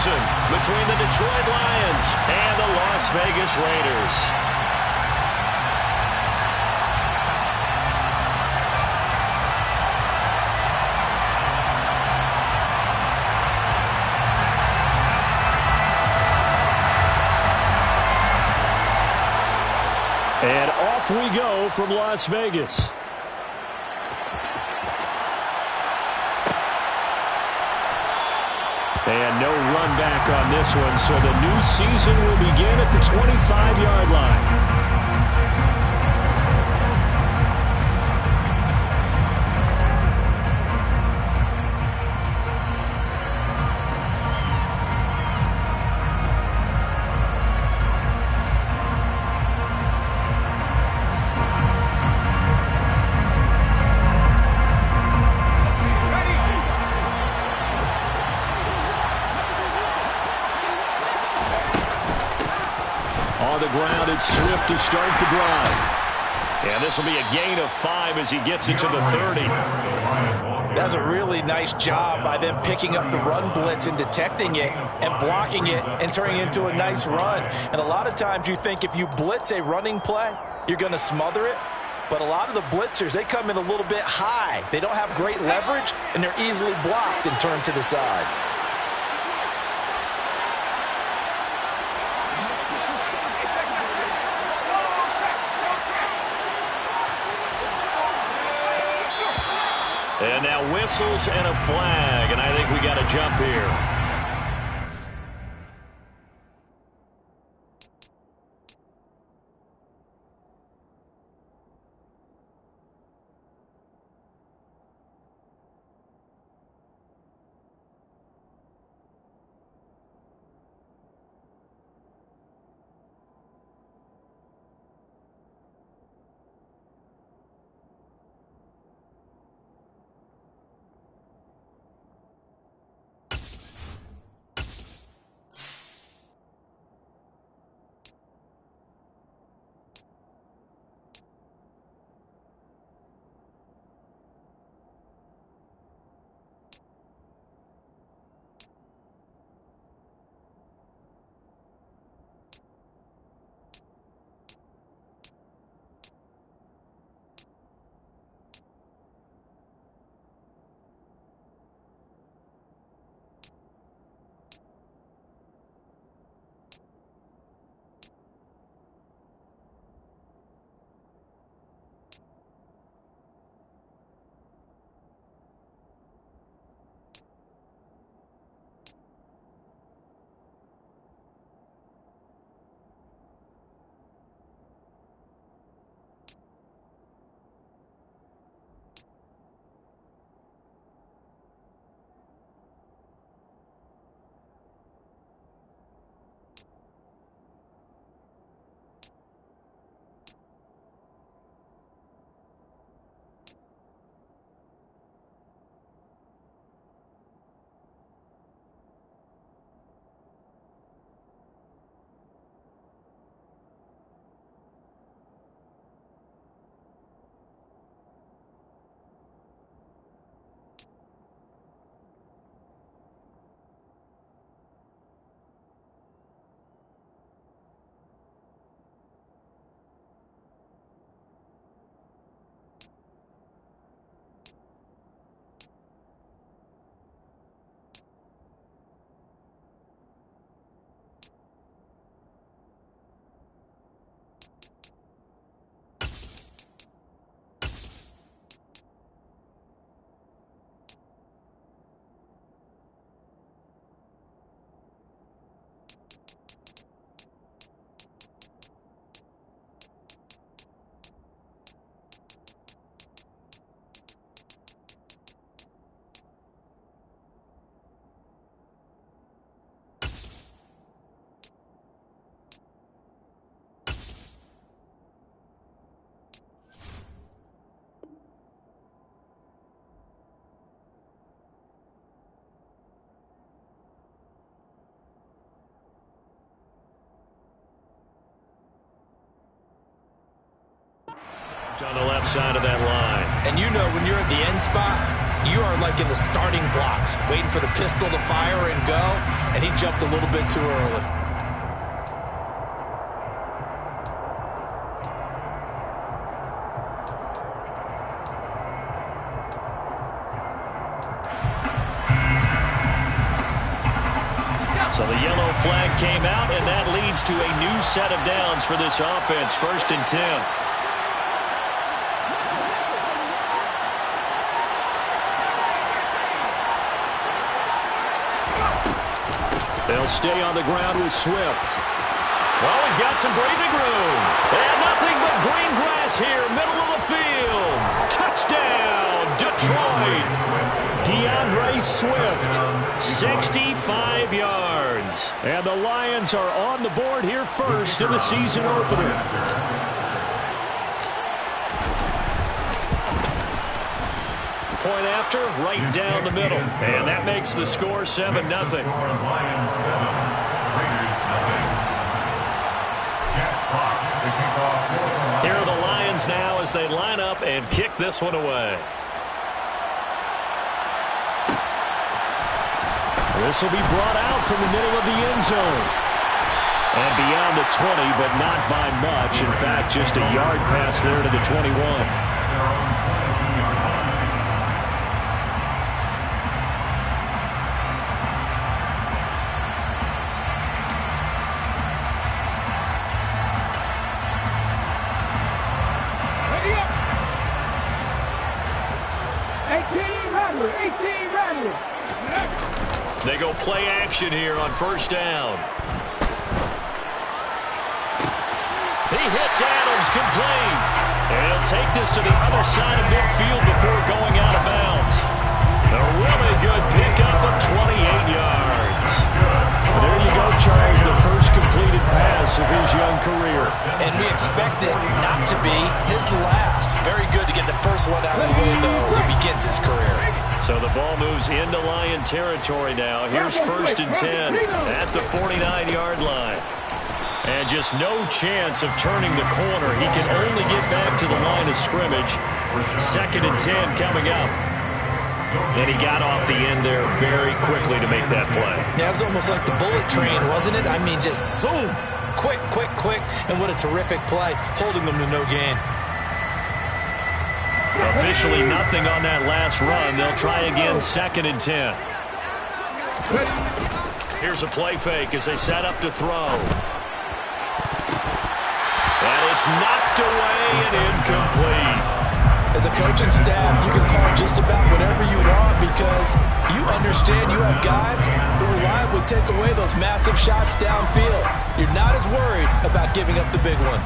season between the Detroit Lions and the Las Vegas Raiders. And off we go from Las Vegas. And no run back on this one, so the new season will begin at the 25-yard line. On the ground, it's Swift to start the drive. And this will be a gain of 5 as he gets it to the 30. That's a really nice job by them picking up the run blitz and detecting it and blocking it and turning it into a nice run. And a lot of times you think if you blitz a running play, you're going to smother it. But a lot of the blitzers, they come in a little bit high. They don't have great leverage, and they're easily blocked and turned to the side. And now whistles and a flag, and I think we got a jump here. On the left side of that line. And you know when you're at the end spot, you are like in the starting blocks, waiting for the pistol to fire and go, and he jumped a little bit too early. So the yellow flag came out, and that leads to a new set of downs for this offense. 1st and 10. They'll stay on the ground with Swift. Well, he's got some breathing room. And nothing but green grass here, middle of the field. Touchdown, Detroit. DeAndre Swift, 65 yards. And the Lions are on the board here first in the season opener. Point after, right down the middle. And that makes the score 7-0. Here are the Lions now as they line up and kick this one away. This will be brought out from the middle of the end zone. And beyond the 20, but not by much. In fact, just a yard pass there to the 21. They go play action here on 1st down. He hits Adams complete. And he'll take this to the other side of midfield before going out of bounds. A really good pickup of 28 yards. There you go, Charles, the first completed pass of his young career. And we expect it not to be his last. Very good to get the first one out of the way, though, as he begins his career. So the ball moves into Lion territory now. Here's 1st and 10 at the 49-yard line. And just no chance of turning the corner. He can only get back to the line of scrimmage. 2nd and 10 coming up. And he got off the end there very quickly to make that play. Yeah, it was almost like the bullet train, wasn't it? I mean, just zoom. Quick, quick, quick. And what a terrific play, holding them to no gain. Officially nothing on that last run. They'll try again, 2nd and 10. Here's a play fake as they set up to throw. And it's knocked away and incomplete. As a coaching staff, you can call just about whatever you want because you understand you have guys who reliably take away those massive shots downfield. You're not as worried about giving up the big one.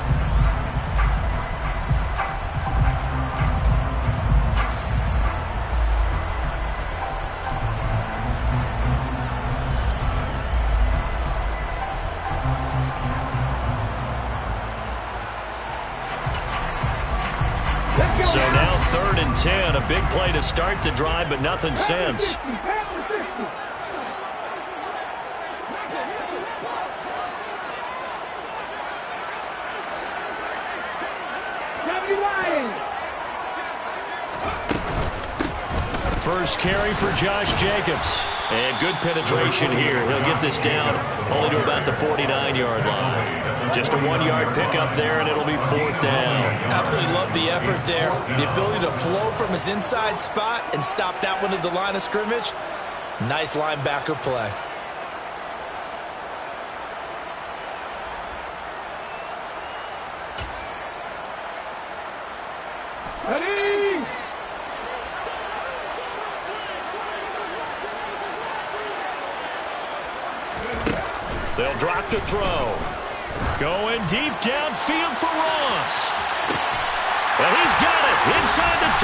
So now 3rd and 10, a big play to start the drive, but nothing since. First carry for Josh Jacobs. And good penetration here. He'll get this down only to about the 49-yard line. Just a 1-yard pickup there, and it'll be 4th down. Absolutely love the effort there. The ability to flow from his inside spot and stop that one at the line of scrimmage. Nice linebacker play. They'll drop to throw. Going deep downfield for Ross. Well, he's got it inside the 10.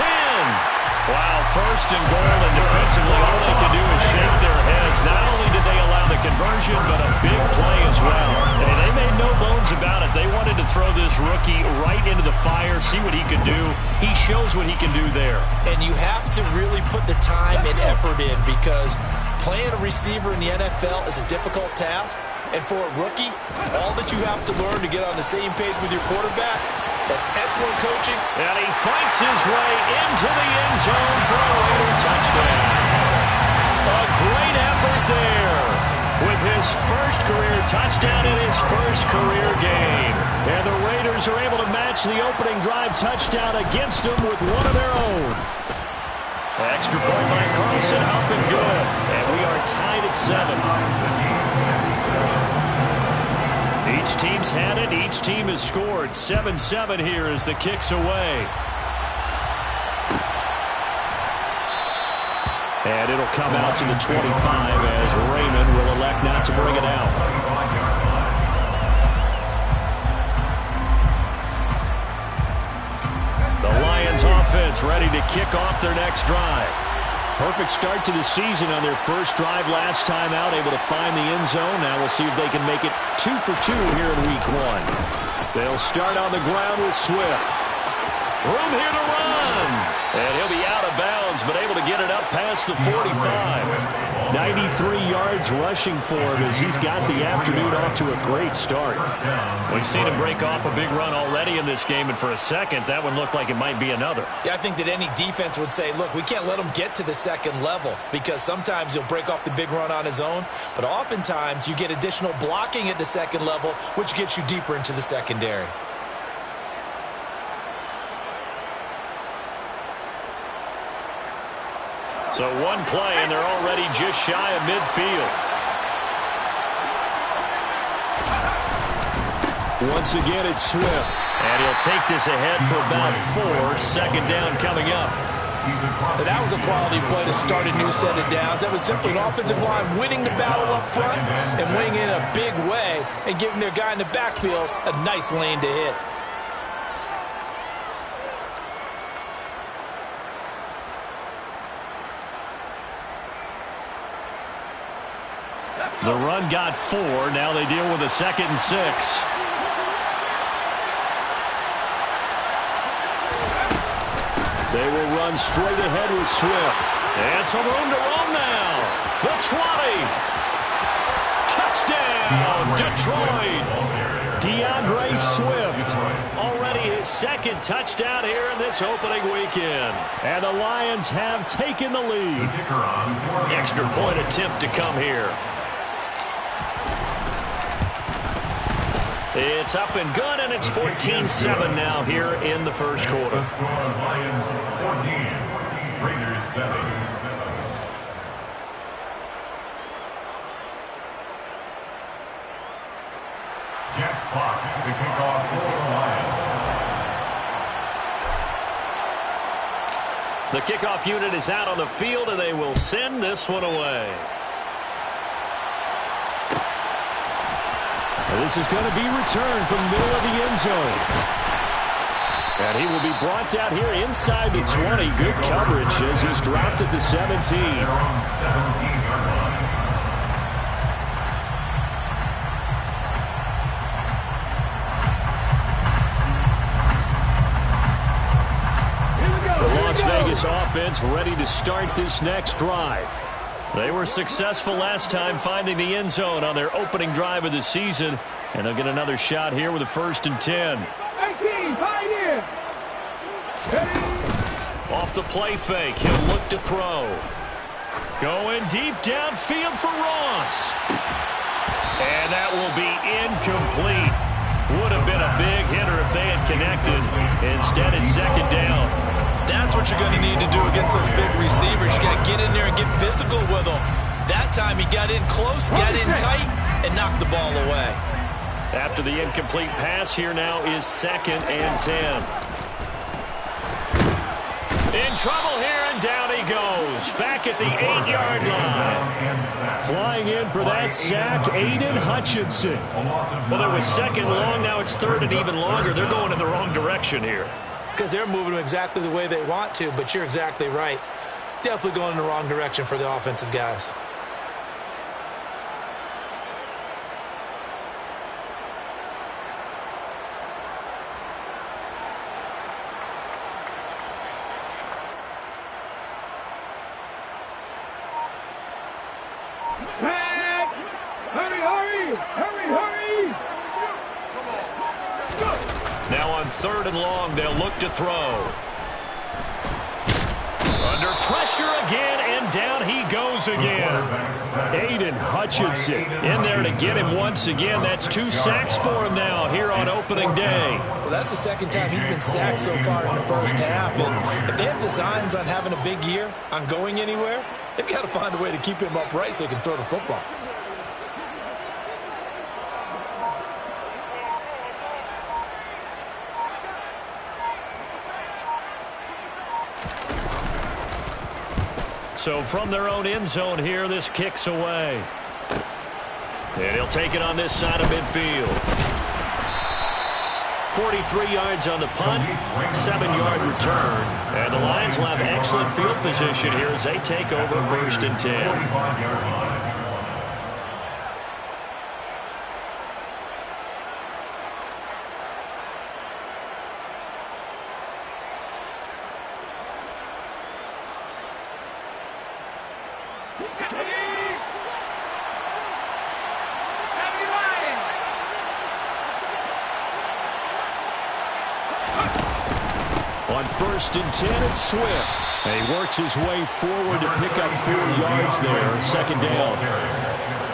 Wow, 1st and goal, and defensively all they can do is shake their heads. Not only did they allow the conversion, but a big play as well. And they made no bones about it. They wanted to throw this rookie right into the fire, see what he could do. He shows what he can do there. And you have to really put the time and effort in because playing a receiver in the NFL is a difficult task. And for a rookie, all that you have to learn to get on the same page with your quarterback That's excellent coaching. And he fights his way into the end zone for a Raider touchdown. A great effort there with his first career touchdown in his first career game. And the Raiders are able to match the opening drive touchdown against them with one of their own. Extra point by Carlson, up and good. And we are tied at 7. Each team's had it. Each team has scored. 7-7 here as the kick's away. And it'll come out to the 25 as Raymond will elect not to bring it out. The Lions offense ready to kick off their next drive. Perfect start to the season on their first drive last time out, able to find the end zone. Now we'll see if they can make it 2 for 2 here in week 1. They'll start on the ground with Swift. Room here to run. And he'll be out of bounds, but able to get it up past the 45. 93 yards rushing for him as he's got the afternoon off to a great start. We've seen him break off a big run already in this game, and for a second, that one looked like it might be another. Yeah, I think that any defense would say, look, we can't let him get to the second level because sometimes he'll break off the big run on his own, but oftentimes you get additional blocking at the second level, which gets you deeper into the secondary. So one play, and they're already just shy of midfield. Once again, it's Swift. And he'll take this ahead for about 4. Second down coming up. So that was a quality play to start a new set of downs. That was simply an offensive line winning the battle up front and winning in a big way and giving their guy in the backfield a nice lane to hit. The run got 4. Now they deal with a 2nd and 6. They will run straight ahead with Swift. And some room to run now. The 20. Touchdown, Detroit. DeAndre Swift. Already his 2nd touchdown here in this opening weekend. And the Lions have taken the lead. Extra point attempt to come here. It's up and good, and it's 14-7 now here in the first quarter. Lions 14, Raiders 7. Jack Fox to kick off for the Lions. The kickoff unit is out on the field, and they will send this one away. This is going to be returned from the middle of the end zone. And he will be brought down here inside the 20. Good coverage as he's dropped at the 17. The Las Vegas offense ready to start this next drive. They were successful last time finding the end zone on their opening drive of the season, and they'll get another shot here with a 1st and 10. 18, pioneer. Off the play fake, he'll look to throw. Going deep downfield for Ross. And that will be incomplete. Would have been a big hitter if they had connected. Instead, it's 2nd down. That's what you're going to need to do against those big receivers. You got to get in there and get physical with them. That time he got in close, got in tight, and knocked the ball away. After the incomplete pass, here now is 2nd and 10. In trouble here, and down he goes. Back at the 8-yard line. Flying in for that sack, Aiden Hutchinson. Well, it was 2nd long, now it's 3rd and even longer. They're going in the wrong direction here. Because they're moving them exactly the way they want to, but you're exactly right. Definitely going in the wrong direction for the offensive guys. Hurry, hurry! Hurry, hurry! Now on 3rd and long. They'll look to throw. Under pressure again, and down he goes again. Aiden Hutchinson in there to get him once again. That's 2 sacks for him now here on opening day. Well, that's the 2nd time he's been sacked so far in the first half. And if they have designs on having a big year, on going anywhere, they've got to find a way to keep him upright so they can throw the football. So from their own end zone here, this kicks away. And he'll take it on this side of midfield. 43 yards on the punt, 7-yard return. And the Lions will have excellent field position here as they take over 1st and 10. On 1st and 10, it's Swift. And he works his way forward to pick up 4 yards there. 2nd down.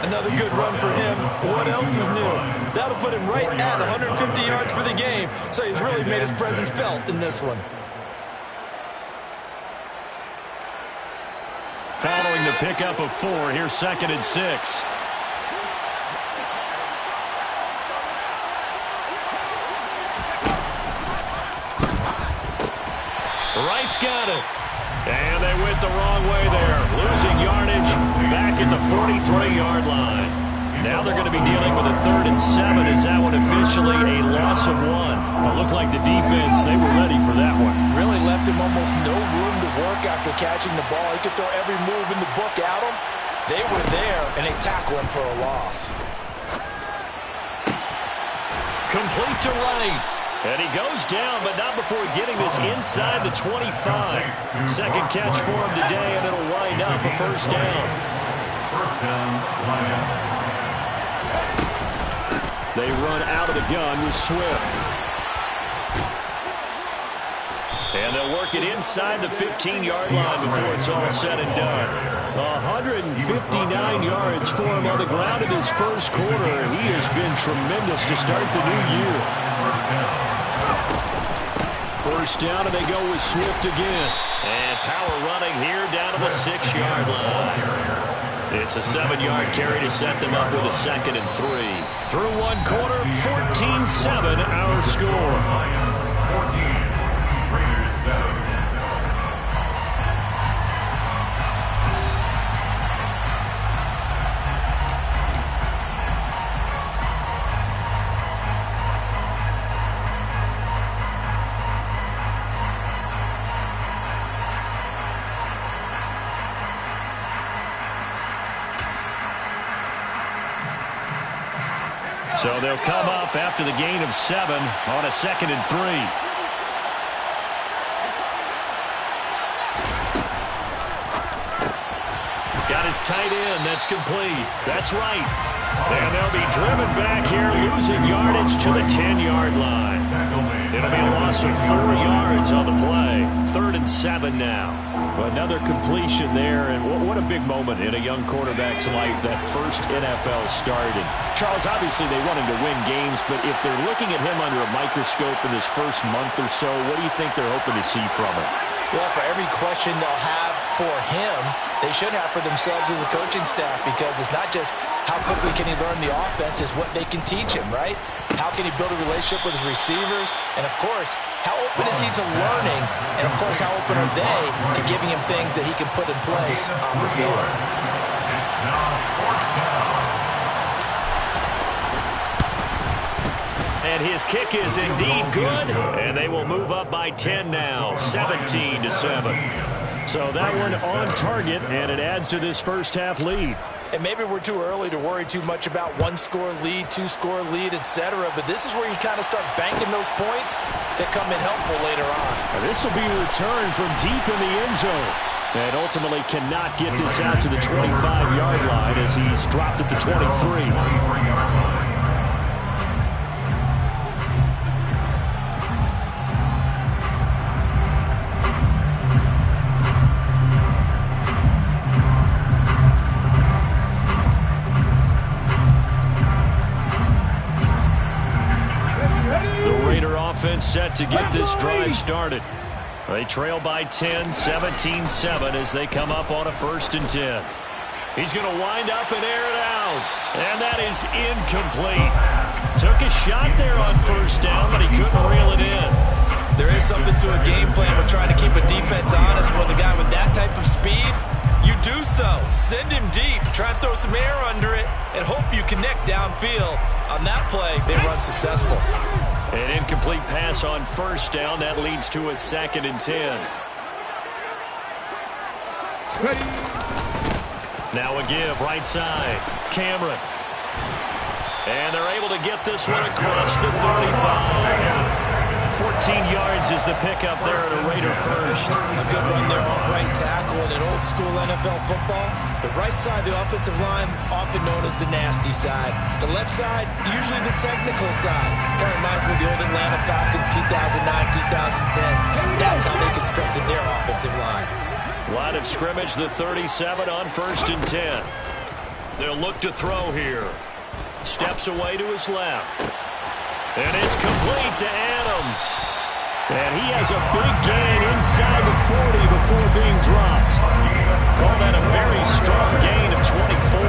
Another good run for him. What else is new? That'll put him right at 150 yards for the game. So he's really made his presence felt in this one. Following the pickup of 4, here's 2nd and 6. Wright's got it. And they went the wrong way there. Losing yardage back at the 43-yard line. Now they're going to be dealing with a 3rd and 7. Is that one officially a loss of 1? It looked like the defense, they were ready for that one. Really left him almost no room to work after catching the ball. He could throw every move in the book at him. They were there, and they tackle him for a loss. Complete to Wright. And he goes down, but not before getting this inside the 25. 2nd catch for him today, and it'll wind up a 1st down. They run out of the gun with Swift. And they'll work it inside the 15-yard line before it's all said and done. 159 yards for him on the ground in his first quarter. He has been tremendous to start the new year. 1st down, and they go with Swift again. And power running here down to the 6-yard line. It's a 7-yard carry to set them up with a 2nd and 3. Through 1 quarter, 14-7 our score. 14, Raiders 7. So they'll come up after the gain of 7 on a 2nd and 3. Got his tight end. That's complete. That's right. And they'll be driven back here, losing yardage to the 10-yard line. It'll be a loss of 4 yards on the play. 3rd and 7 now. Another completion there, and what a big moment in a young quarterback's life, that first NFL start. And Charles, obviously they want him to win games, but if they're looking at him under a microscope in this first month or so, what do you think they're hoping to see from him? Well, for every question they'll have for him, they should have for themselves as a coaching staff, because it's not just how quickly can he learn the offense, it's what they can teach him, right? How can he build a relationship with his receivers? And, of course, how open is he to learning? And, of course, how open are they to giving him things that he can put in place on the field? It's now 4th down. And his kick is indeed good, and they will move up by 10 now, 17-7. So that one on target, and it adds to this first half lead. And maybe we're too early to worry too much about 1-score lead, 2-score lead, etc. But this is where you kind of start banking those points that come in helpful later on. And this will be a return from deep in the end zone. And ultimately cannot get this out to the 25-yard line as he's dropped at the 23. and set to get this drive started. They trail by 10, 17-7 as they come up on a 1st and 10. He's going to wind up and air it out. And that is incomplete. Took a shot there on 1st down, but he couldn't reel it in. There is something to a game plan with trying to keep a defense honest. With a guy with that type of speed, you do so. Send him deep. Try and throw some air under it and hope you connect downfield. On that play, they run successful. An incomplete pass on 1st down. That leads to a 2nd and 10. Ready. Now a give, right side. Cameron. And they're able to get this one across the 35. 14 yards is the pickup there at a Raider first. A good run there off right tackle in an old school NFL football. The right side of the offensive line, often known as the nasty side. The left side, usually the technical side. Kind of reminds me of the old Atlanta Falcons 2009, 2010. That's how they constructed their offensive line. Line of scrimmage, the 37 on 1st and 10. They'll look to throw here. Steps away to his left. And it's complete to Adams. And he has a big gain inside the 40 before being dropped. Call that a very strong gain of 24.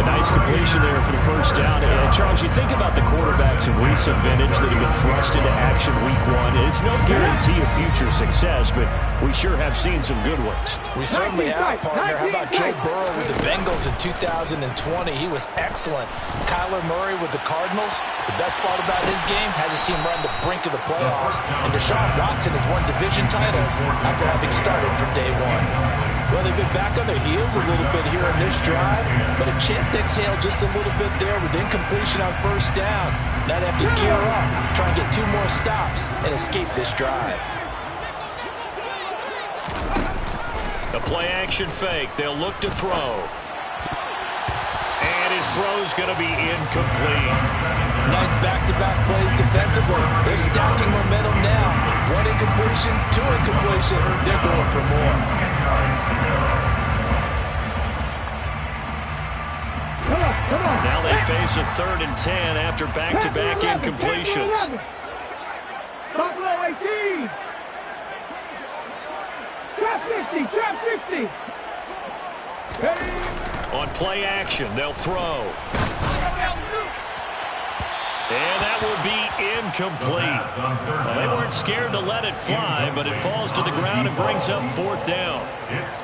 A nice completion there for the 1st down. And Charles, you think about the quarterbacks of recent vintage that have been thrust into action week 1. It's no guarantee of future success, but we sure have seen some good ones. We certainly have, partner. How about Joe Burrow with the Bengals in 2020? He was excellent. Kyler Murray with the Cardinals. The best part about his game, has his team run the brink of the playoffs. And Deshaun Watson has won division titles after having started from day 1. Well, they've been back on their heels a little bit here in this drive, but a chance to exhale just a little bit there with incompletion on 1st down. Now they have to gear up, try and get 2 more stops, and escape this drive. The play-action fake. They'll look to throw. And his throw's going to be incomplete. Nice back-to-back plays defensively. They're stacking momentum now. 1 incompletion, 2 incompletion. They're going for more. Now they face a 3rd and 10 after back-to-back incompletions. Buffalo 18. Trap 50, trap 50. Ready. On play action, they'll throw. And that will be incomplete. They weren't scared to let it fly, but it falls to the ground and brings up 4th down.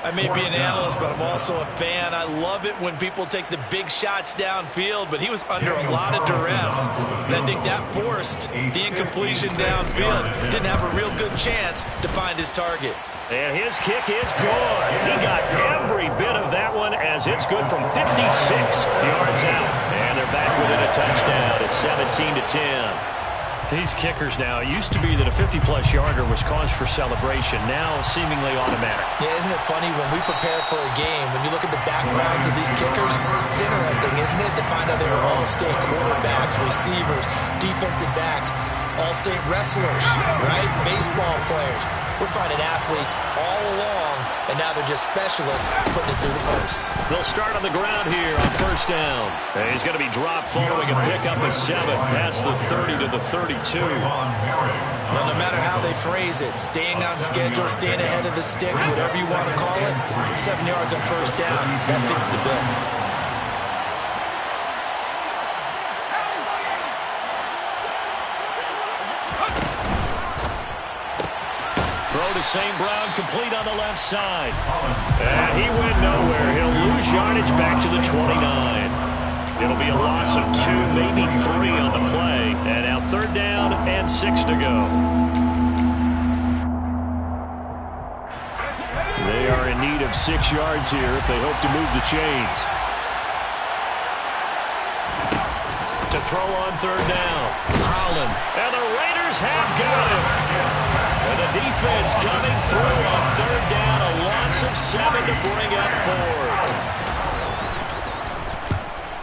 I may be an analyst, but I'm also a fan. I love it when people take the big shots downfield, but he was under a lot of duress. And I think that forced the incompletion downfield. Didn't have a real good chance to find his target. And his kick is good. He got every bit of that one as it's good from 56 yards out. And they're back within a touchdown. It's 17-10. These kickers now, it used to be that a 50-plus yarder was cause for celebration. Now seemingly automatic. Yeah, isn't it funny when we prepare for a game, when you look at the backgrounds of these kickers, it's interesting, isn't it, to find out they were all-state quarterbacks, receivers, defensive backs, all-state wrestlers, right? Baseball players. We're finding athletes all along, and now they're just specialists putting it through the posts. They'll start on the ground here on 1st down. And he's going to be dropped following a pickup of 7 past the 30 to the 32. Well, no matter how they phrase it, staying on schedule, staying ahead of the sticks, whatever you want to call it, 7 yards on 1st down, that fits the bill. Throw to St. Brown, complete on the left side. And he went nowhere. He'll lose yardage back to the 29. It'll be a loss of 2, maybe 3 on the play. And now 3rd down and 6 to go. They are in need of 6 yards here if they hope to move the chains. To throw on 3rd down. Holland. And the Raiders have got him. And the defense coming through on 3rd down. A loss of 7 to bring up 4th.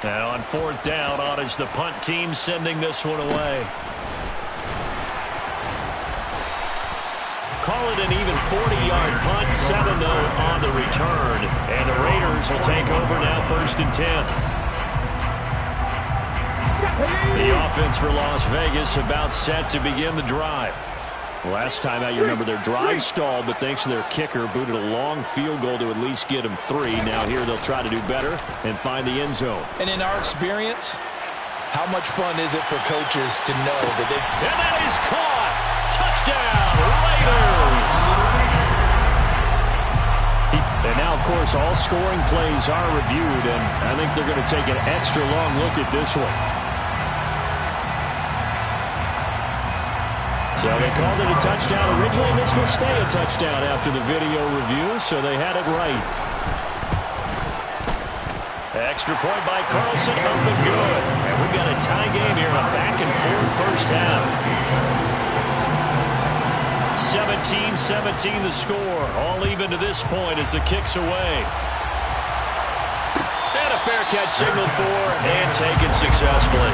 Now on 4th down, on is the punt team sending this one away. Call it an even 40-yard punt, 7-0 on the return. And the Raiders will take over now 1st and 10. The offense for Las Vegas about set to begin the drive. Last time out, you remember their drive stalled, but thanks to their kicker, booted a long field goal to at least get them 3. Now here they'll try to do better and find the end zone. And in our experience, how much fun is it for coaches to know that they... And that is caught! Touchdown, Raiders! And now, of course, all scoring plays are reviewed, and I think they're going to take an extra long look at this one. So they called it a touchdown originally, and this will stay a touchdown after the video review, so they had it right. Extra point by Carlson, up and good. And we've got a tie game here, a back-and-forth first half. 17-17 the score, all even to this point as the kick's away. And a fair catch signaled for and taken successfully.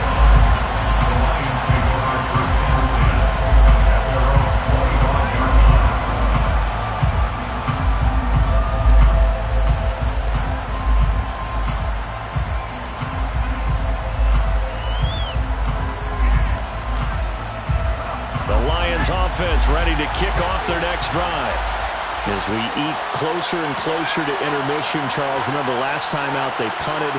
Offense ready to kick off their next drive. As we eat closer and closer to intermission, Charles, remember last time out they punted.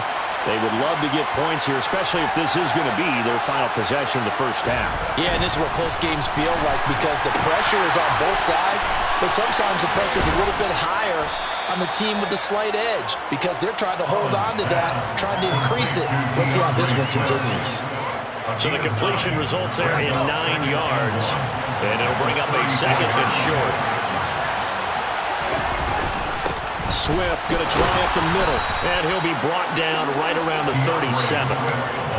They would love to get points here, especially if this is going to be their final possession of the first half. Yeah, and this is what close games feel like because the pressure is on both sides, but sometimes the pressure is a little bit higher on the team with the slight edge because they're trying to hold on to that, trying to increase it. Let's see how this one continues. So the completion results there in 9 yards. And it'll bring up a second and short. Swift going to try up the middle. And he'll be brought down right around the 37.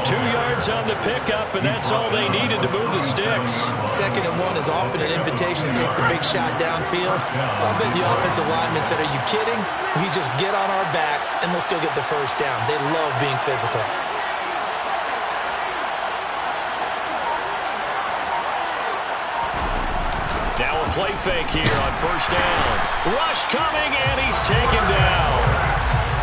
2 yards on the pickup, and that's all they needed to move the sticks. 2nd and 1 is often an invitation to take the big shot downfield. I bet the offensive lineman said, are you kidding? We just get on our backs, and let's go get the first down. They love being physical. Now a play fake here on first down. Rush coming, and he's taken down.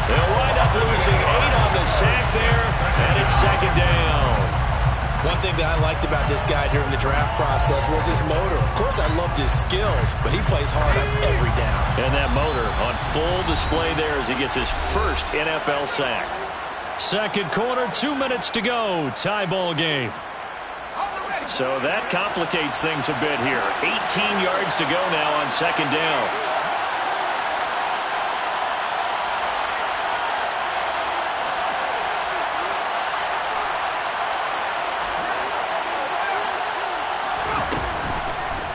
They'll wind up losing 8 on the sack there, and it's 2nd down. One thing that I liked about this guy during the draft process was his motor. Of course, I loved his skills, but he plays hard on every down. And that motor on full display there as he gets his first NFL sack. Second quarter, 2 minutes to go. Tie ball game. So that complicates things a bit here. 18 yards to go now on 2nd down.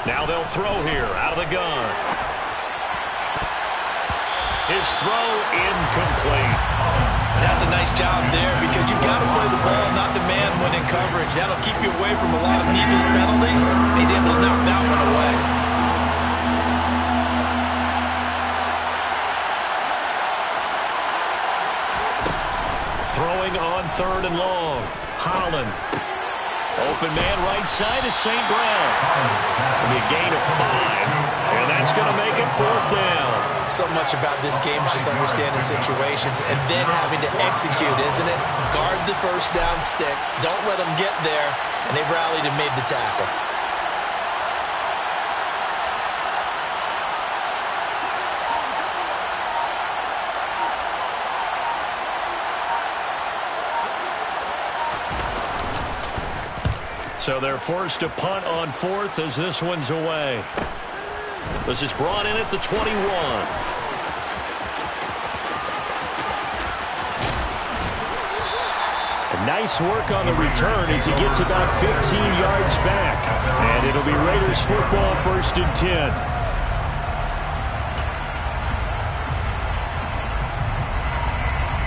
Now they'll throw here out of the gun. His throw incomplete. That's a nice job there because you've got to play the ball, not the man when in coverage. That'll keep you away from a lot of needless penalties. He's able to knock that one away. Throwing on 3rd and long. Holland. Open man right side is St. Brown. It'll be a gain of 5. And that's going to make it 4th down. So much about this game is just understanding situations and then having to execute, isn't it? Guard the first down sticks. Don't let them get there. And they rallied and made the tackle. So they're forced to punt on 4th as this one's away. This is brought in at the 21. Nice work on the return as he gets about 15 yards back. And it'll be Raiders football, 1st and 10.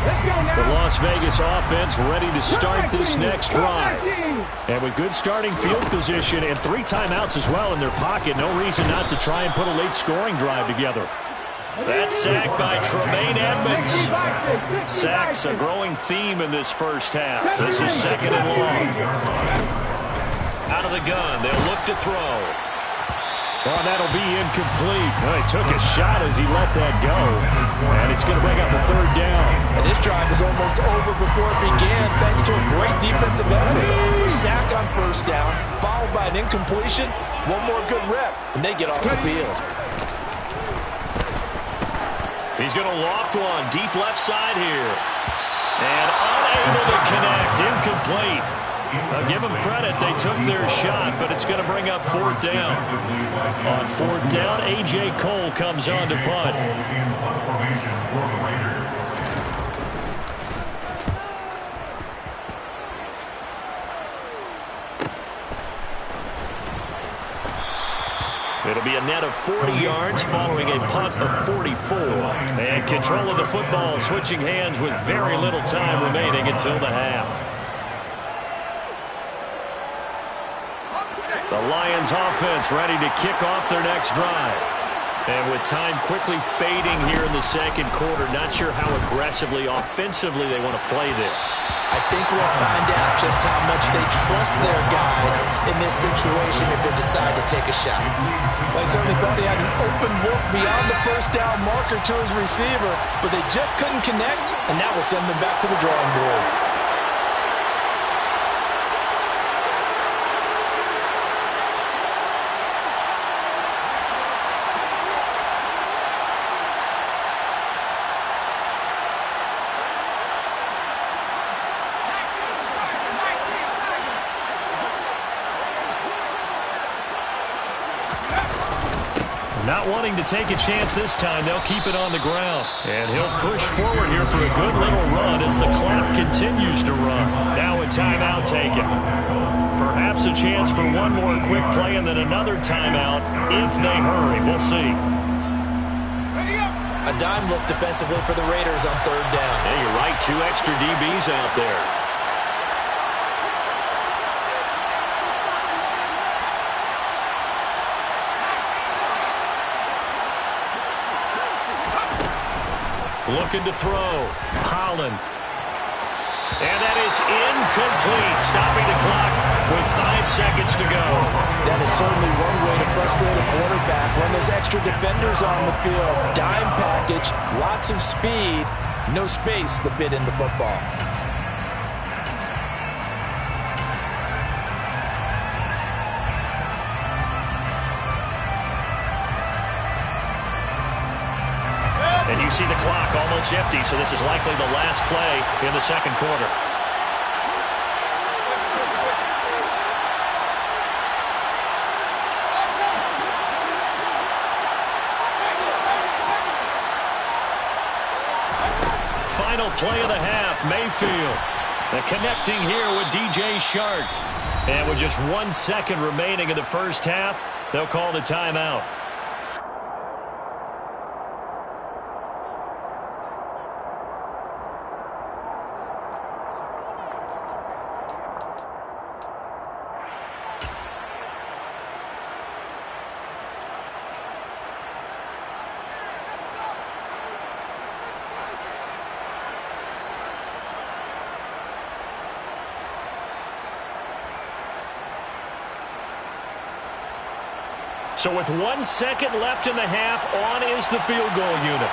The Las Vegas offense ready to start this next drive. And with good starting field position and 3 timeouts as well in their pocket, no reason not to try and put a late scoring drive together. That sack by Tremaine Edmonds. Sacks a growing theme in this first half. This is 2nd and long. Out of the gun, they'll look to throw. Well, that'll be incomplete. Well, he took a shot as he let that go. And it's going to bring up a 3rd down. And this drive drive was almost over before it began thanks to a great defensive effort. Sack on first down, followed by an incompletion. One more good rep, and they get off the field. He's going to loft one deep left side here. And unable to connect. Incomplete. I'll give them credit. They took their shot, but it's going to bring up fourth down. On fourth down, A.J. Cole comes on to punt. It'll be a net of 40 yards following a punt of 44. And control of the football switching hands with very little time remaining until the half. The Lions offense ready to kick off their next drive. And with time quickly fading here in the second quarter, not sure how aggressively, offensively they want to play this. I think we'll find out just how much they trust their guys in this situation if they decide to take a shot. They certainly thought he had an open look beyond the first down marker to his receiver, but they just couldn't connect, and that will send them back to the drawing board. Not wanting to take a chance this time, they'll keep it on the ground. And he'll push forward here for a good little run as the clock continues to run. Now a timeout taken. Perhaps a chance for one more quick play and then another timeout if they hurry. We'll see. A dime look defensively for the Raiders on third down. Yeah, you're right. 2 extra DBs out there. Looking to throw. Holland. And that is incomplete. Stopping the clock with 5 seconds to go. That is certainly one way to frustrate a quarterback when there's extra defenders on the field. Dime package, lots of speed, no space to fit into football. And you see the clock almost empty, so this is likely the last play in the second quarter. Final play of the half, Mayfield. And connecting here with DJ Shark. And with just 1 second remaining in the first half, they'll call the timeout. So with 1 second left in the half, on is the field goal unit.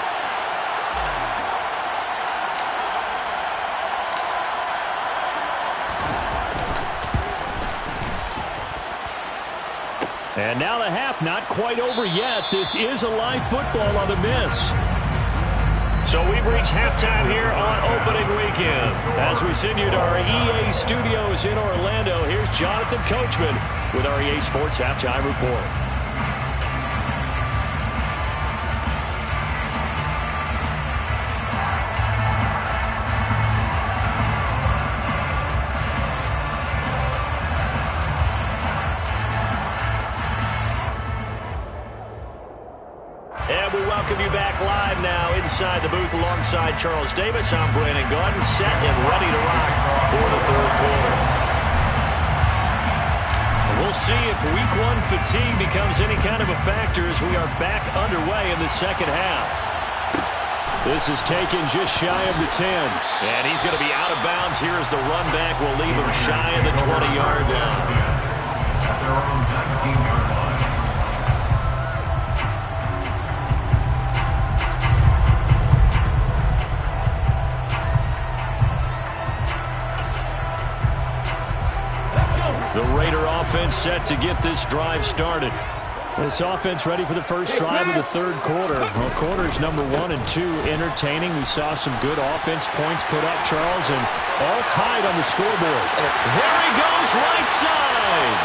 And now the half not quite over yet. This is a live football on the miss. So we've reached halftime here on opening weekend. As we send you to our EA studios in Orlando, here's Jonathan Coachman with our EA Sports Halftime Report. Welcome you back live now inside the booth alongside Charles Davis. I'm Brandon Gordon, set and ready to rock for the third quarter. And we'll see if week 1 fatigue becomes any kind of a factor as we are back underway in the second half. This is taken just shy of the 10. And he's going to be out of bounds here as the run back will leave him shy of the 20-yard line. At their own 19-yard line. The Raider offense set to get this drive started. This offense ready for the first drive of the third quarter. Well, quarters number 1 and 2 entertaining. We saw some good offense points put up, Charles, and all tied on the scoreboard. There he goes, right side.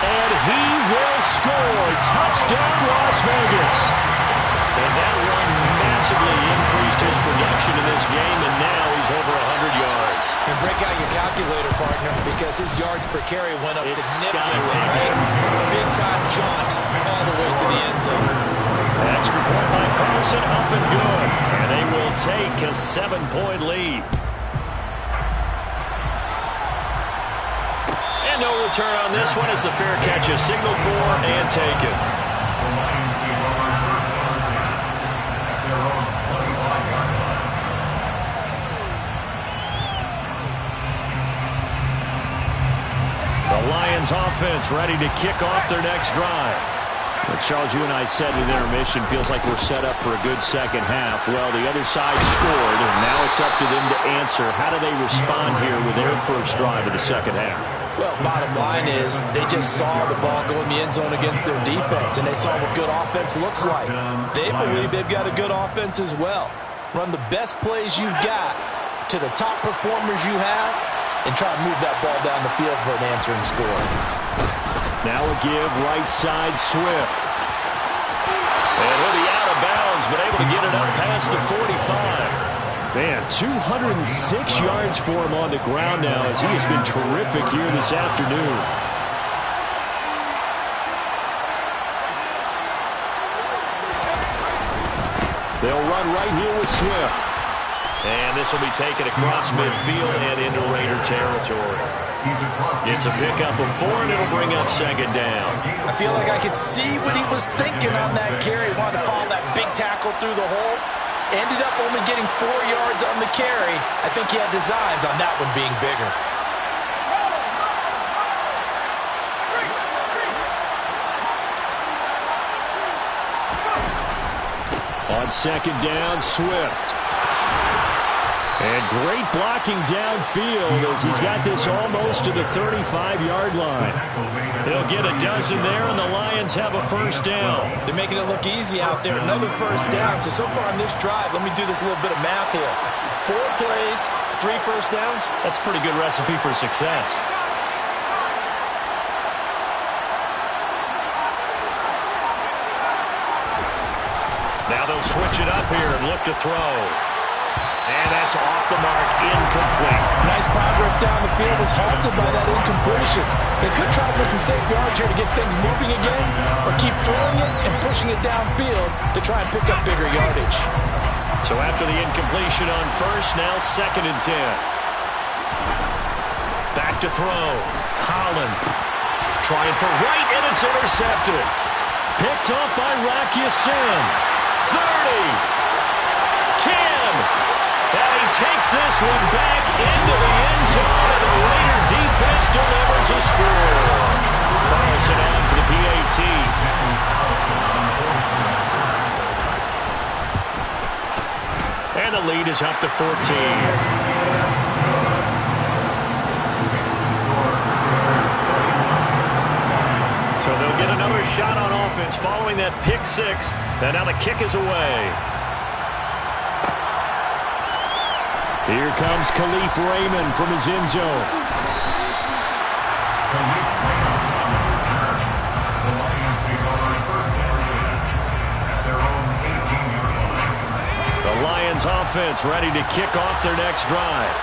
And he will score. Touchdown, Las Vegas. And that run massively increased his production in this game, and now he's over 100 yards. And break out your calculator, partner, because his yards per carry went up significantly, right? Big-time jaunt all the way to the end zone. Extra point by Carlson, up and good. And they will take a 7-point lead. And no return on this one as the fair catch is signaled for and taken. The Lions offense ready to kick off their next drive. Well, Charles, you and I said in intermission, feels like we're set up for a good second half. Well, the other side scored, and now it's up to them to answer. How do they respond here with their first drive of the second half? Well, bottom line is they just saw the ball go in the end zone against their defense, and they saw what good offense looks like. They believe they've got a good offense as well. Run the best plays you've got to the top performers you have, and try to move that ball down the field for an answering score. Now a give, right side, Swift. And he'll be out of bounds, but able to get it up past the 45. Man, 206 yards for him on the ground now as he has been terrific here this afternoon. They'll run right here with Swift. And this will be taken across midfield and into Raider territory. It's a pickup of 4, and it'll bring up second down. I feel like I could see what he was thinking on that carry. Wanted to follow that big tackle through the hole. Ended up only getting 4 yards on the carry. I think he had designs on that one being bigger. On second down, Swift. And great blocking downfield as he's got this almost to the 35-yard line. He'll get a dozen there, and the Lions have a first down. They're making it look easy out there. Another first down. So far on this drive, let me do this little bit of math here. 4 plays, 3 first downs. That's a pretty good recipe for success. Now they'll switch it up here and look to throw. And that's off the mark, incomplete. Nice progress down the field was halted by that incompletion. They could try for some safe yards here to get things moving again, or keep throwing it and pushing it downfield to try and pick up bigger yardage. So after the incompletion on first, now second and 10. Back to throw. Holland trying for right, and it's intercepted. Picked off by Rocky Sin. 30. 10. And he takes this one back into the end zone, and the Raider defense delivers a score. Carlson on for the PAT. And the lead is up to 14. So they'll get another shot on offense following that pick 6, and now the kick is away. Here comes Khalif Raymond from his end zone. The Lions offense ready to kick off their next drive.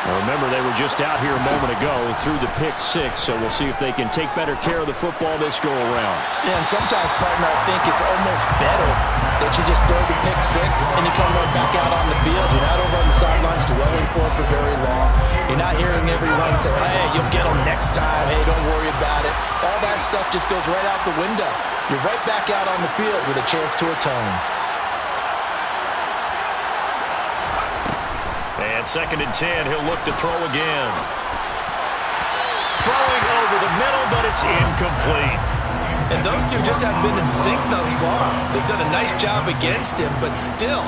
Now remember, they were just out here a moment ago through the pick 6, so we'll see if they can take better care of the football this go around. Yeah, and sometimes, partner, I think it's almost better that you just throw the pick 6 and you come right back out on the field. You're not over on the sidelines dwelling for it for very long. You're not hearing everyone say, hey, you'll get them next time. Hey, don't worry about it. All that stuff just goes right out the window. You're right back out on the field with a chance to atone. And second and 10, he'll look to throw again. Throwing over the middle, but it's incomplete. And those two just haven't been in sync thus far. They've done a nice job against him, but still,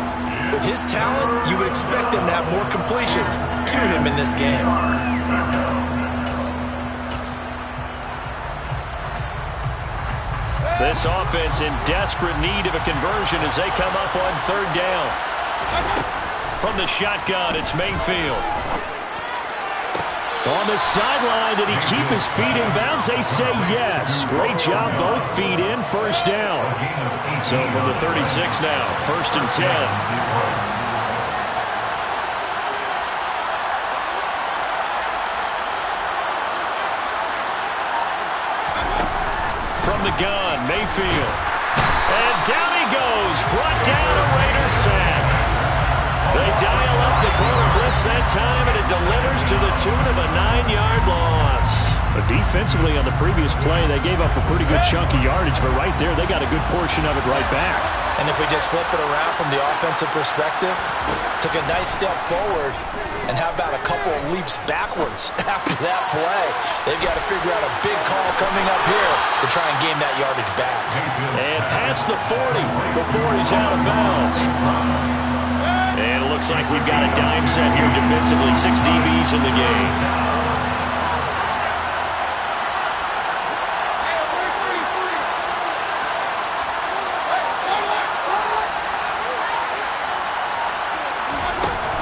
with his talent, you would expect them to have more completions to him in this game. This offense in desperate need of a conversion as they come up on third down. From the shotgun, it's Mayfield. On the sideline, did he keep his feet in bounds? They say yes. Great job, both feet in, first down. So from the 36 now, 1st and 10. From the gun, Mayfield. And down he goes. Brought down a Raiders sack. They dial up the corner blitz that time, and it delivers to the tune of a 9-yard loss. But defensively on the previous play, they gave up a pretty good chunk of yardage, but right there, they got a good portion of it right back. And if we just flip it around from the offensive perspective, took a nice step forward, and how about a couple of leaps backwards after that play? They've got to figure out a big call coming up here to try and gain that yardage back. And past the 40 before he's out of bounds. And it looks like we've got a dime set here defensively. 6 DBs in the game.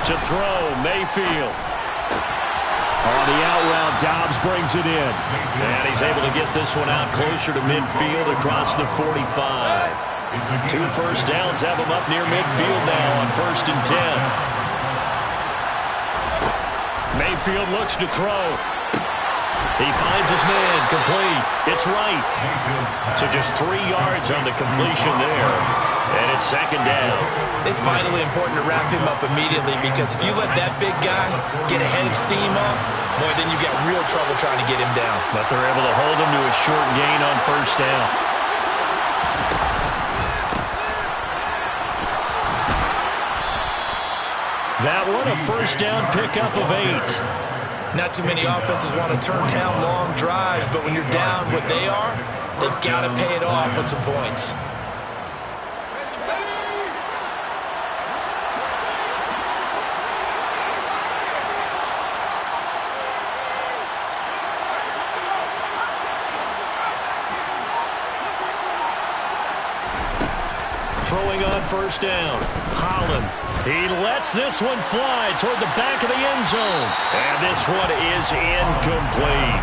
To throw, Mayfield. On the out route, Dobbs brings it in. And he's able to get this one out closer to midfield across the 45. 2 first downs have him up near midfield now on 1st and 10. Mayfield looks to throw. He finds his man, complete. It's right. So just 3 yards on the completion there. And it's 2nd down. It's vitally important to wrap him up immediately, because if you let that big guy get a head of steam up, boy, then you've got real trouble trying to get him down. But they're able to hold him to a short gain on 1st down. That one, a 1st down pickup of 8. Not too many offenses want to turn down long drives, but when you're down what they are, they've got to pay it off with some points. Throwing on 1st down, Holland. He lets this one fly toward the back of the end zone. And this one is incomplete.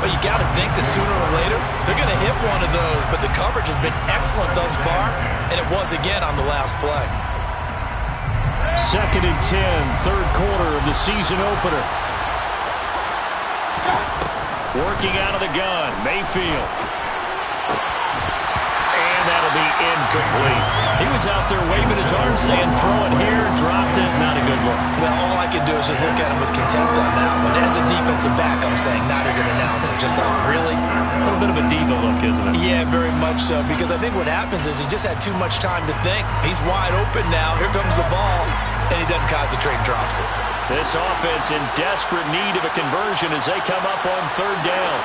But you got to think that sooner or later, they're going to hit one of those. But the coverage has been excellent thus far, and it was again on the last play. 2nd and 10, 3rd quarter of the season opener. Working out of the gun, Mayfield. And that'll be incomplete. He was out there waving his arms saying, throw it here, dropped it, not a good look. Well, all I can do is just look at him with contempt on that one. As a defensive back, I'm saying, not as an announcer. Just like, really? A little bit of a diva look, isn't it? Yeah, very much so, because I think what happens is he just had too much time to think. He's wide open now. Here comes the ball, and he doesn't concentrate and drops it. This offense in desperate need of a conversion as they come up on 3rd down.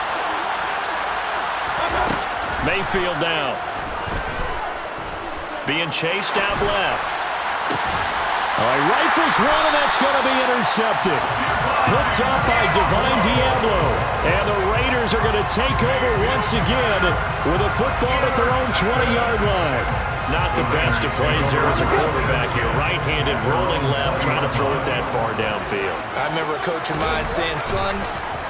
Mayfield now. Being chased out left. All right, rifles one, and that's going to be intercepted. Picked up by Divine Diablo. And the Raiders are going to take over once again with a football at their own 20-yard line. Not the best of plays there as a quarterback here. Right-handed, rolling left, trying to throw it that far downfield. I remember a coach of mine saying, son,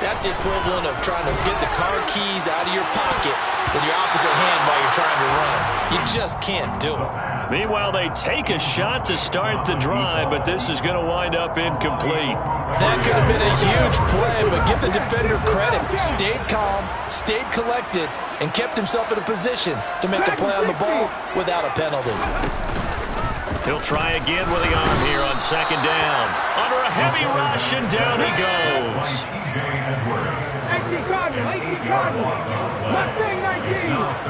that's the equivalent of trying to get the car keys out of your pocket with your opposite hand while you're trying to run. You just can't do it. Meanwhile, they take a shot to start the drive, but this is going to wind up incomplete. That could have been a huge play, but give the defender credit. Stayed calm, stayed collected, and kept himself in a position to make a play on the ball without a penalty. He'll try again with the arm here on 2nd down. Under a heavy rush, and down he goes. 18 Cardinals. Mustang 19.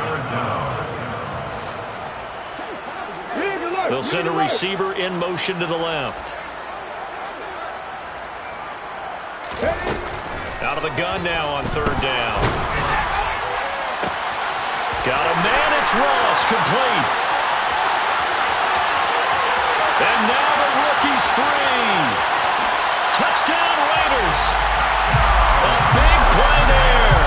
They'll send a receiver in motion to the left. Out of the gun now on 3rd down. Got a man, it's Ross, complete. And now the rookie's free. Touchdown Raiders. A big play there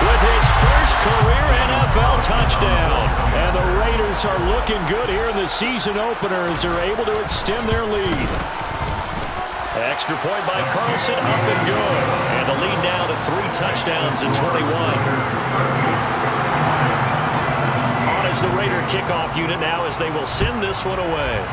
with his first first career NFL touchdown. And the Raiders are looking good here in the season opener as they're able to extend their lead. Extra point by Carlson, up and good. And the lead now to 3 touchdowns in 21. On is the Raider kickoff unit now as they will send this one away.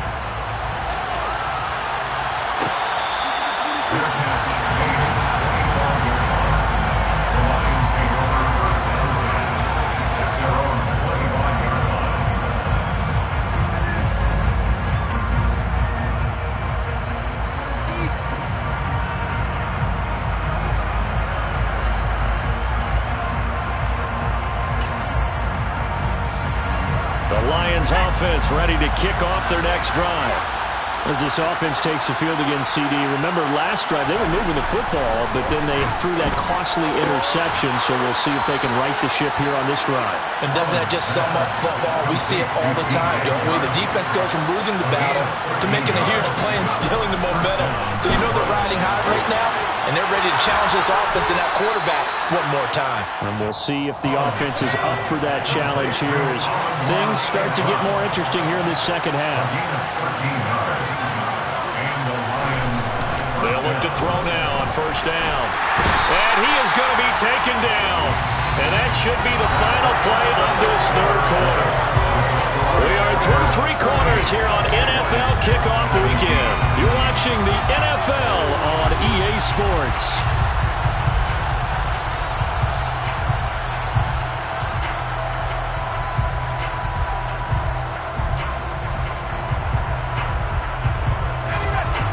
Offense ready to kick off their next drive. As this offense takes the field against CD, remember last drive they were moving the football, but then they threw that costly interception, so we'll see if they can right the ship here on this drive. And doesn't that just sum up football? We see it all the time, don't we? The defense goes from losing the battle to making a huge play and stealing the momentum. So you know they're riding high right now, and they're ready to challenge this offense and that quarterback one more time. And we'll see if the offense is up for that challenge here as things start to get more interesting here in this second half. They'll look to throw now on first down. And he is going to be taken down. And that should be the final play of this third quarter. We are through 3 quarters here on NFL Kickoff Weekend. You're watching the NFL on EA Sports.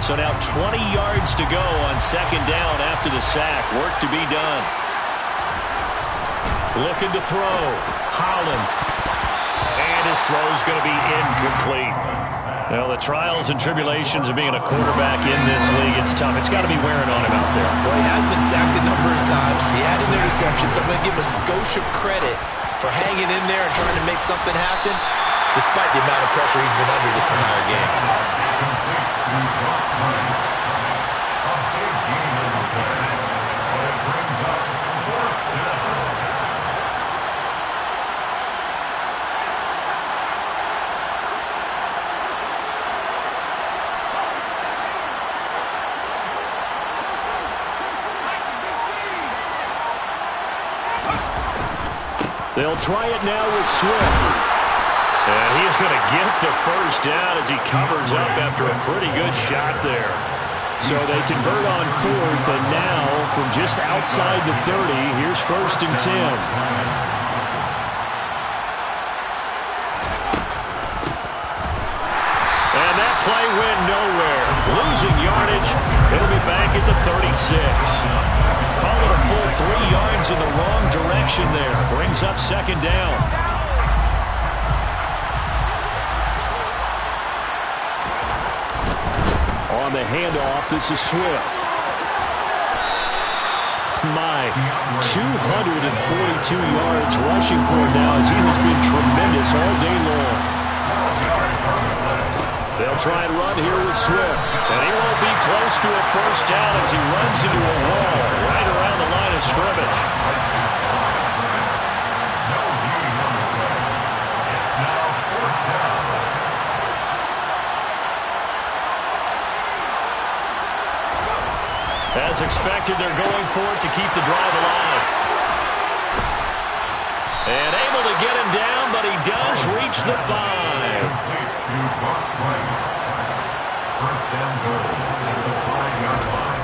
So now 20 yards to go on second down after the sack. Work to be done. Looking to throw. Holland. And his throw's going to be incomplete. Well, the trials and tribulations of being a quarterback in this league, it's tough. It's got to be wearing on him out there. Well, he has been sacked a number of times. He had an interception, so I'm going to give him a skosh of credit for hanging in there and trying to make something happen, despite the amount of pressure he's been under this entire game. They'll try it now with Swift. And he's going to get the first down as he covers up after a pretty good shot there. So they convert on fourth, and now from just outside the 30, here's 1st and 10. And that play went nowhere. Losing yardage. It'll be back at the 36. Call it a full 3 yards in the wrong direction there. Brings up second down. On the handoff, this is Swift. My 242 yards rushing for him now as he has been tremendous all day long. They'll try and run here with Swift. And he won't be close to a first down as he runs into a wall right around the line of scrimmage. As expected, they're going for it to keep the drive alive. And able to get him down, but he does reach the 5. First down goal at the 5-yard line.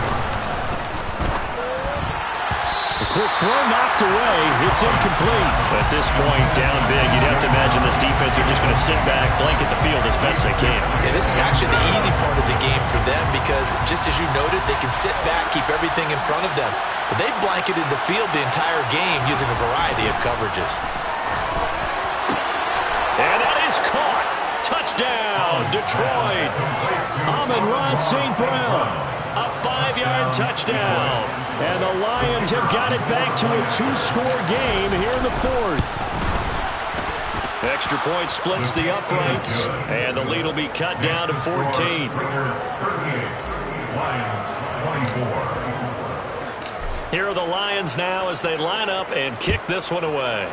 A quick throw knocked away. It's incomplete. At this point, down big, you'd have to imagine this defense are just going to sit back, blanket the field as best they can. And this is actually the easy part of the game for them because, just as you noted, they can sit back, keep everything in front of them. But they've blanketed the field the entire game using a variety of coverages. And that is caught. Touchdown, Detroit. Amon-Ra St. Brown. A 5-yard touchdown. And the Lions have got it back to a 2-score game here in the 4th. Extra point splits the uprights. And the lead will be cut down to 14. Lions 24. Here are the Lions now as they line up and kick this one away.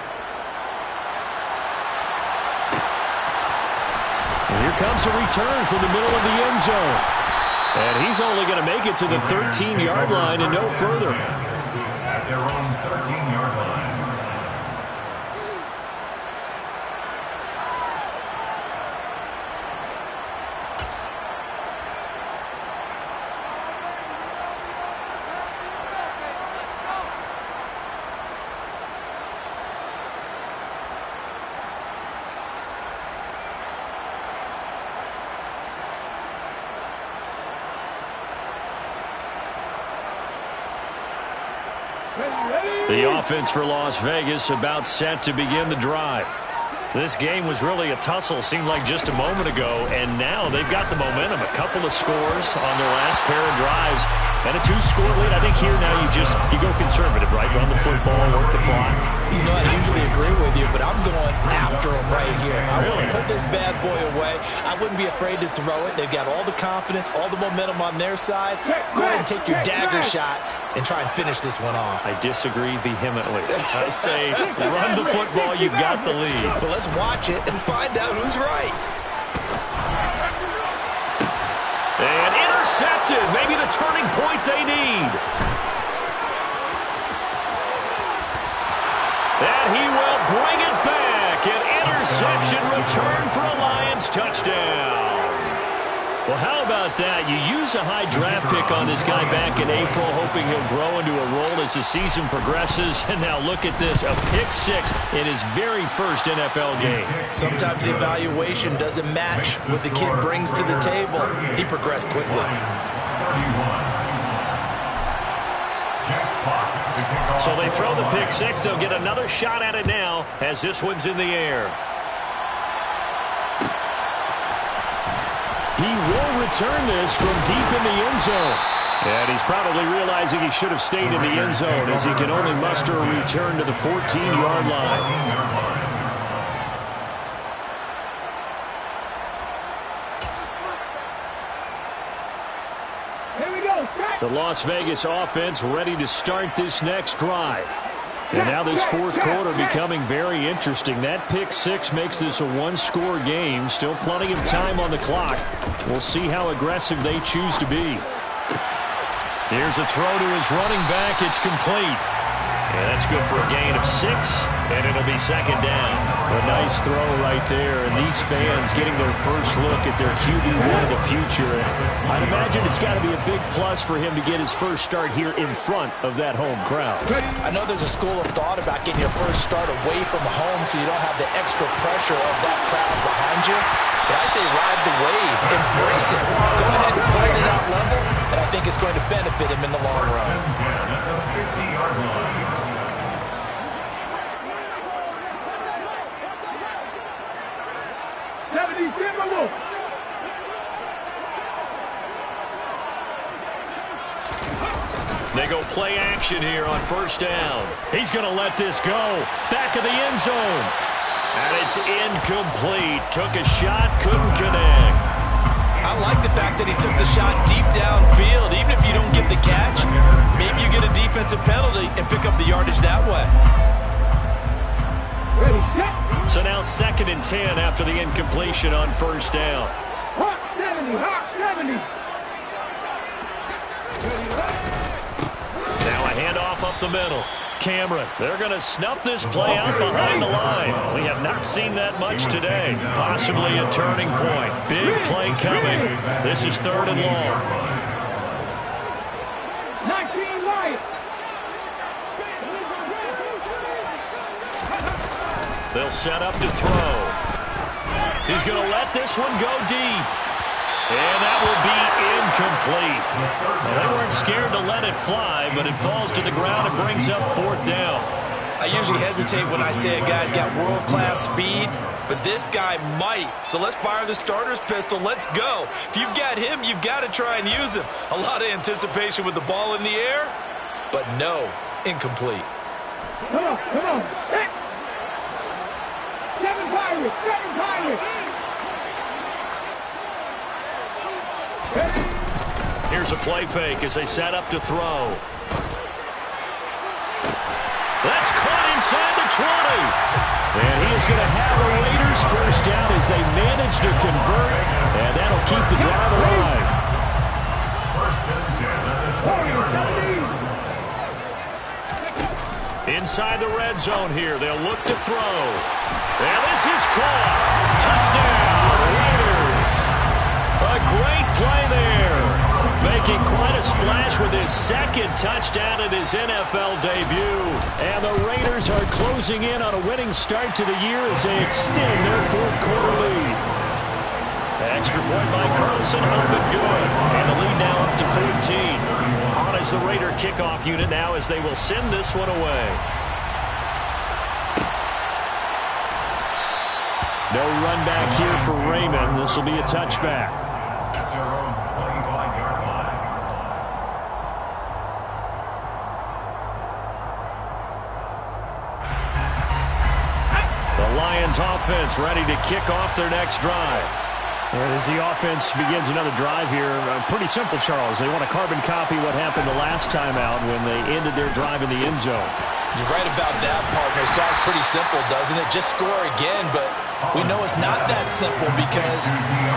And here comes a return from the middle of the end zone. And he's only going to make it to the 13-yard line and no further. At their own 13-yard line. The offense for Las Vegas about set to begin the drive. This game was really a tussle, seemed like just a moment ago, and now they've got the momentum. A couple of scores on their last pair of drives, and a 2-score lead. I think here now you go conservative, right? Run the football, work the clock. You know, I usually agree with you, but I'm going after him right here. I want to put this bad boy away. I wouldn't be afraid to throw it. They've got all the confidence, all the momentum on their side. Go ahead and take your dagger shots and try and finish this one off. I disagree vehemently. I say run the football, you've got the lead. But let's watch it and find out who's right. And intercepted. Maybe the turning point they need. And he will bring it back. An interception return for a Lions touchdown. Well, how about that? You use a high draft pick on this guy back in April, hoping he'll grow into a role as the season progresses. And now look at this, a pick six in his very first NFL game. Sometimes the evaluation doesn't match what the kid brings to the table. He progressed quickly. So they throw the pick six. They'll get another shot at it now as this one's in the air. He will return this from deep in the end zone. And he's probably realizing he should have stayed in the end zone as he can only muster a return to the 14-yard line. Here we go. The Las Vegas offense ready to start this next drive. And now this fourth quarter becoming very interesting. That pick six makes this a one-score game. Still plenty of time on the clock. We'll see how aggressive they choose to be. Here's a throw to his running back. It's complete. And that's good for a gain of 6, and it'll be second down. A nice throw right there, and these fans getting their first look at their QB1 of the future. I'd imagine it's got to be a big plus for him to get his first start here in front of that home crowd. I know there's a school of thought about getting your first start away from home so you don't have the extra pressure of that crowd behind you. But I say ride the wave, embrace it. Go ahead and play it at that level, and I think it's going to benefit him in the long run. 50-yard line. They go play action here on first down. He's going to let this go. Back of the end zone. And it's incomplete. Took a shot, couldn't connect. I like the fact that he took the shot deep downfield. Even if you don't get the catch, maybe you get a defensive penalty and pick up the yardage that way. Ready, set. So now 2nd and 10 after the incompletion on first down. Hot 70, hot 70. Now a handoff up the middle. Cameron, they're going to snuff this play out behind the line. We have not seen that much today. Possibly a turning point. Big play coming. This is 3rd and long. 19 Lions. They'll set up to throw. He's going to let this one go deep. And that will be incomplete. Well, they weren't scared to let it fly, but it falls to the ground and brings up 4th down. I usually hesitate when I say a guy's got world-class speed, but this guy might. So let's fire the starter's pistol. Let's go. If you've got him, you've got to try and use him. A lot of anticipation with the ball in the air, but no, incomplete. Come on, come on. Set. 7 Pirates, 7 Pirates. Here's a play fake as they set up to throw. And he is going to have the Raiders first down as they manage to convert, and that'll keep the drive alive. First and 10 at the 20-yard line. Inside the red zone here, they'll look to throw. And this is caught. Touchdown, Raiders. A great play there. Making quite a splash with his second touchdown in his NFL debut. And the Raiders are closing in on a winning start to the year as they extend their fourth quarter lead. Extra point by Carlson, up and good. And the lead now up to 14. On as the Raider kickoff unit now as they will send this one away. No run back here for Raymond. This will be a touchback. At their own 25-yard line. The Lions offense ready to kick off their next drive. And as the offense begins another drive here, pretty simple, Charles. They want to carbon copy what happened the last time out when they ended their drive in the end zone. You're right about that, partner. Sounds pretty simple, doesn't it? Just score again, but we know it's not that simple because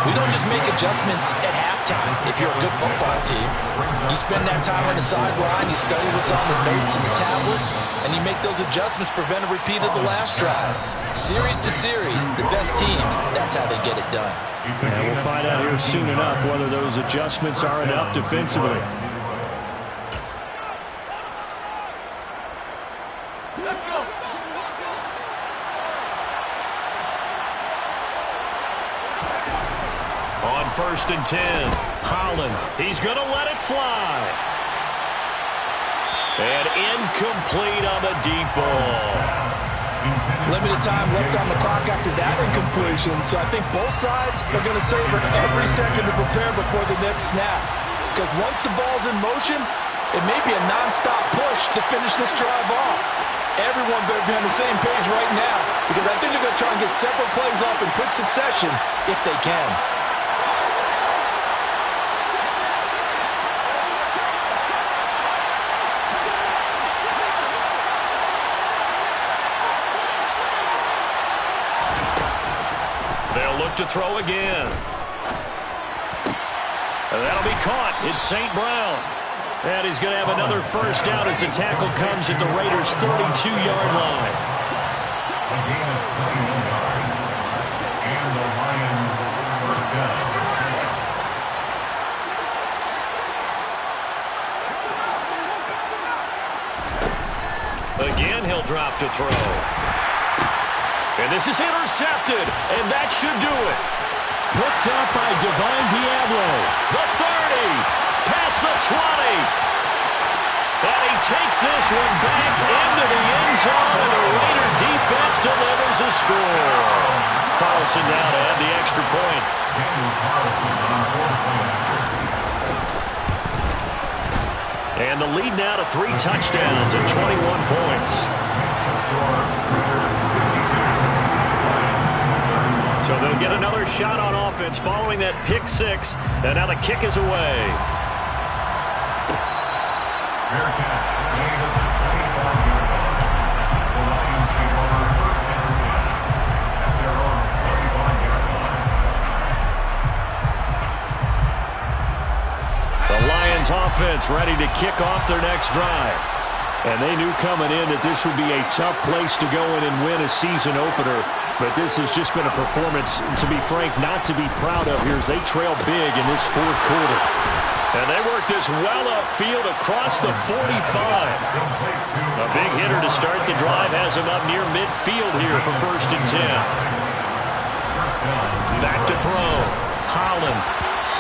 we don't just make adjustments at halftime if you're a good football team. You spend that time on the sideline, you study what's on the notes and the tablets, and you make those adjustments, prevent a repeat of the last drive. Series to series, the best teams, that's how they get it done. And we'll find out here soon enough whether those adjustments are enough defensively. Let's go. On 1st and 10, Holland. He's going to let it fly. And incomplete on the deep ball. Limited time left on the clock after that incompletion, so I think both sides are going to savor every second to prepare before the next snap. Because once the ball's in motion, it may be a non-stop push to finish this drive off. Everyone better be on the same page right now, because I think they're going to try and get several plays off in quick succession if they can. They'll look to throw again. And that'll be caught. It's St. Brown. And he's going to have another first down as the tackle comes at the Raiders' 32-yard line. A gain of 21 yards. And the Lions first down. Again, he'll drop to throw. And this is intercepted, and that should do it. Picked up by Divine Diablo. The 30, past the 20. And he takes this one back into the end zone, and the Raider defense delivers a score. Carlson now to add the extra point. Daniel Carlson on 4 points. And the lead now to 3 touchdowns and 21 points. Makes the score Raiders 52. So they'll get another shot on offense following that pick 6. And now the kick is away. Fair catch. Made at the 25-yard line. The Lions take over first and 10 at their own 35-yard line. The Lions offense ready to kick off their next drive. And they knew coming in that this would be a tough place to go in and win a season opener. But this has just been a performance, to be frank, not to be proud of here as they trail big in this fourth quarter. And they work this well upfield across the 45. A big hitter to start the drive has him up near midfield here for 1st and 10. Back to throw. Holland.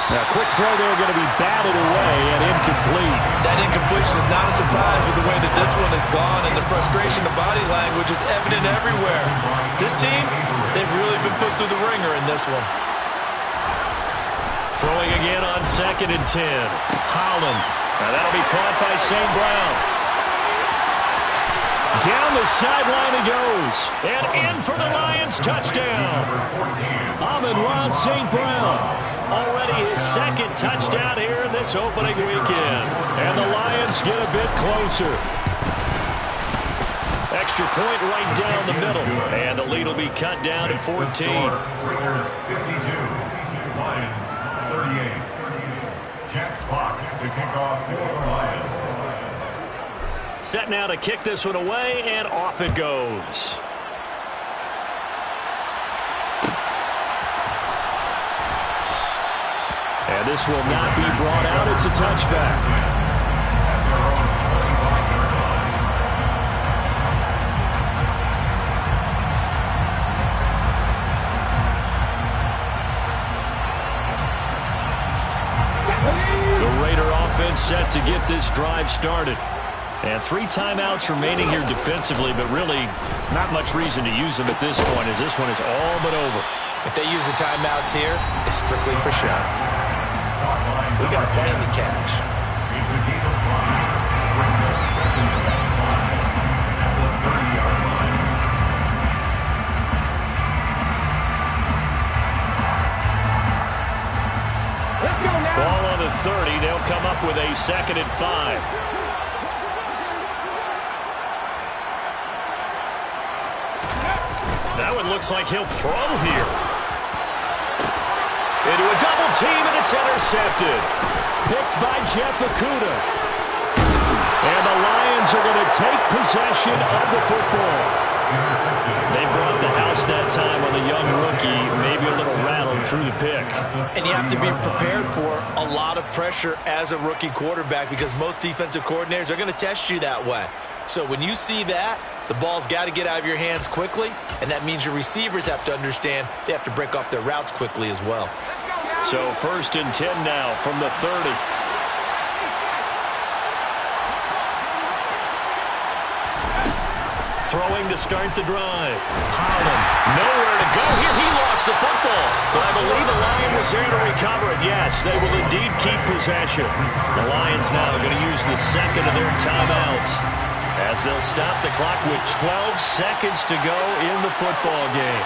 Now, quick throw there going to be batted away and incomplete. That incompletion is not a surprise with the way that this one has gone, and the frustration of body language is evident everywhere. This team, they've really been put through the ringer in this one. Throwing again on 2nd and 10. Holland. Now that'll be caught by St. Brown. Down the sideline he goes. And in for the Lions touchdown. Amon-Ra St. Brown. Already his 2nd touchdown here in this opening weekend. And the Lions get a bit closer. Extra extra point right down the middle. And the lead will be cut down to 14. Raiders 52, Lions 38. Jack Fox to kick off for the Lions. Set now to kick this one away, and off it goes. And this will not be brought out. It's a touchback. The Raider offense set to get this drive started. And 3 timeouts remaining here defensively, but really not much reason to use them at this point, as this one is all but over. If they use the timeouts here, it's strictly for show. We got plenty to catch. It's a gain of 5. Brings up second and 5 at the 30-yard line. Let's go now. Ball on the 30. They'll come up with a 2nd and 5. That one looks like he'll throw here. Into a double team, and it's intercepted. Picked by Jeff Okudah. And the Lions are going to take possession of the football. They brought the house that time on the young rookie, maybe a little rattled through the pick. And you have to be prepared for a lot of pressure as a rookie quarterback, because most defensive coordinators are going to test you that way. So when you see that, the ball's got to get out of your hands quickly, and that means your receivers have to understand they have to break off their routes quickly as well. So 1st and 10 now from the 30. Throwing to start the drive. Holland, nowhere to go here. He lost the football. But I believe the Lion was there to recover it. Yes, they will indeed keep possession. The Lions now are going to use the 2nd of their timeouts, as they'll stop the clock with 12 seconds to go in the football game.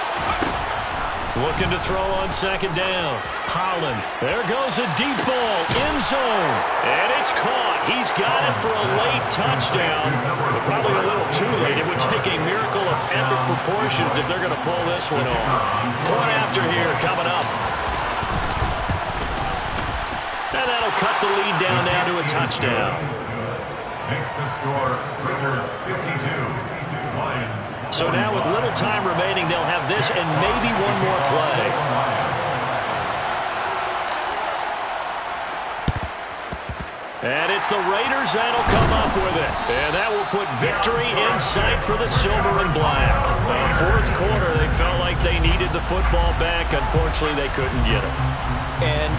Looking to throw on 2nd down. Holland. There goes a deep ball. End zone. And it's caught. He's got it for a late touchdown. But probably a little too late. It would take a miracle of epic proportions if they're going to pull this one off. Point after here coming up. And that'll cut the lead down now to a touchdown. Makes the score Raiders 52, Lions. So now with little time remaining, they'll have this and maybe one more play. And it's the Raiders that'll come up with it. And that will put victory in sight for the silver and black. 4th quarter, they felt like they needed the football back. Unfortunately, they couldn't get it. And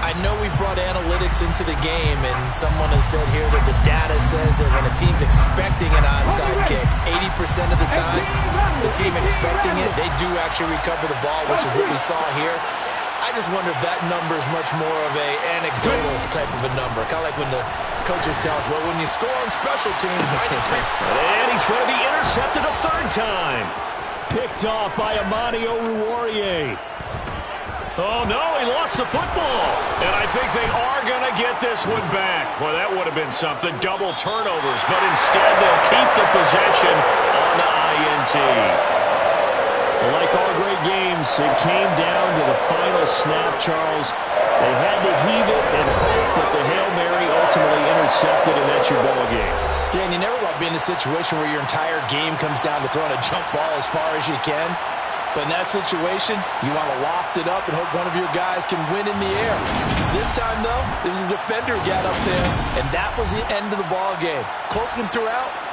I know we brought analytics into the game, and someone has said here that the data says that when a team's expecting an onside kick, 80% of the time, the team expecting it, they do actually recover the ball, which is what we saw here. I just wonder if that number is much more of a anecdotal type of a number. Kind of like when the coaches tell us, well, when you score on special teams, 93. And he's going to be intercepted a 3rd time. Picked off by Amani Oruwariye. Oh, no, he lost the football. And I think they are going to get this one back. Well, that would have been something. Double turnovers. But instead, they'll keep the possession on the INT. Like all great games, it came down to the final snap, Charles. They had to heave it and hope, but the Hail Mary ultimately intercepted, and that's your ball game. Yeah, and you never want to be in a situation where your entire game comes down to throwing a jump ball as far as you can. But in that situation, you want to loft it up and hope one of your guys can win in the air. This time, though, there was a defender got up there, and that was the end of the ball game. Close one throughout.